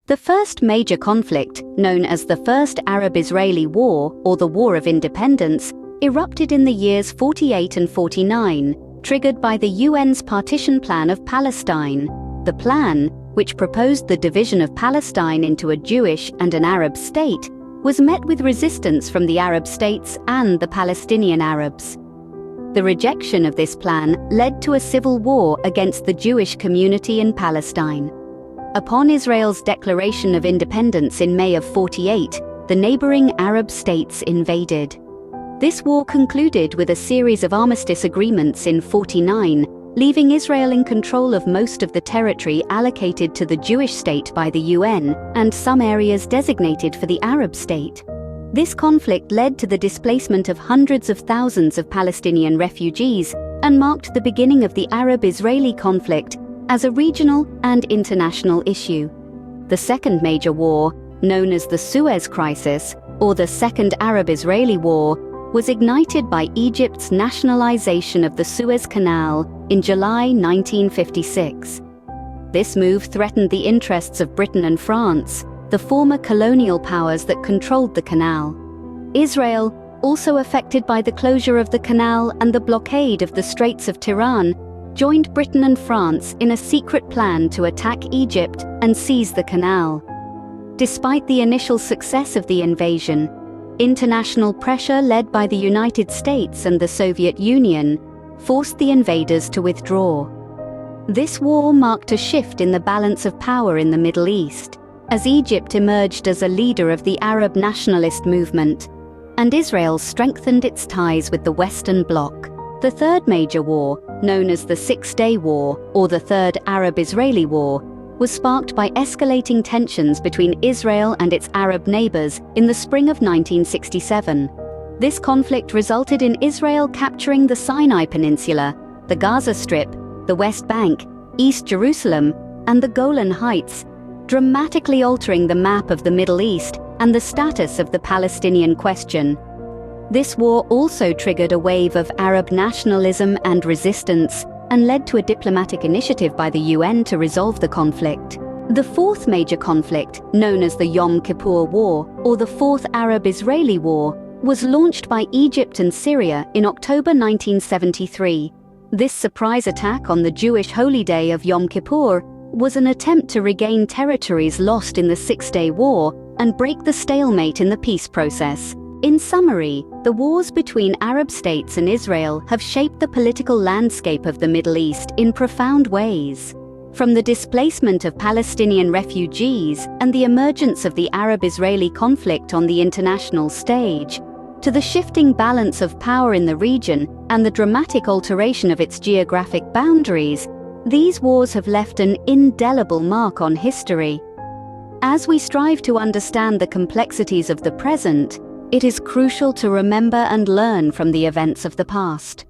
The first major conflict, known as the First Arab-Israeli War or the War of Independence, erupted in the years 48 and 49, triggered by the UN's partition plan of Palestine. The plan, which proposed the division of Palestine into a Jewish and an Arab state, was met with resistance from the Arab states and the Palestinian Arabs. The rejection of this plan led to a civil war against the Jewish community in Palestine. Upon Israel's declaration of independence in May of 48, the neighboring Arab states invaded. This war concluded with a series of armistice agreements in 49, leaving Israel in control of most of the territory allocated to the Jewish state by the UN and some areas designated for the Arab state. This conflict led to the displacement of hundreds of thousands of Palestinian refugees and marked the beginning of the Arab-Israeli conflict as a regional and international issue. The second major war, known as the Suez Crisis or the Second Arab-Israeli War, was ignited by Egypt's nationalization of the Suez Canal in July 1956. This move threatened the interests of Britain and France, the former colonial powers that controlled the canal. Israel, also affected by the closure of the canal and the blockade of the Straits of Tiran, joined Britain and France in a secret plan to attack Egypt and seize the canal. Despite the initial success of the invasion, international pressure led by the United States and the Soviet Union forced the invaders to withdraw. This war marked a shift in the balance of power in the Middle East, as Egypt emerged as a leader of the Arab nationalist movement, and Israel strengthened its ties with the Western Bloc. The third major war, known as the Six-Day War or the Third Arab-Israeli War, was sparked by escalating tensions between Israel and its Arab neighbors in the spring of 1967. This conflict resulted in Israel capturing the Sinai Peninsula, the Gaza Strip, the West Bank, East Jerusalem, and the Golan Heights, dramatically altering the map of the Middle East and the status of the Palestinian question. This war also triggered a wave of Arab nationalism and resistance and led to a diplomatic initiative by the UN to resolve the conflict. The fourth major conflict, known as the Yom Kippur War or the Fourth Arab-Israeli War, was launched by Egypt and Syria in October 1973. This surprise attack on the Jewish holy day of Yom Kippur was an attempt to regain territories lost in the Six-Day War and break the stalemate in the peace process. In summary, the wars between Arab states and Israel have shaped the political landscape of the Middle East in profound ways. From the displacement of Palestinian refugees and the emergence of the Arab-Israeli conflict on the international stage, to the shifting balance of power in the region and the dramatic alteration of its geographic boundaries, these wars have left an indelible mark on history. As we strive to understand the complexities of the present, it is crucial to remember and learn from the events of the past.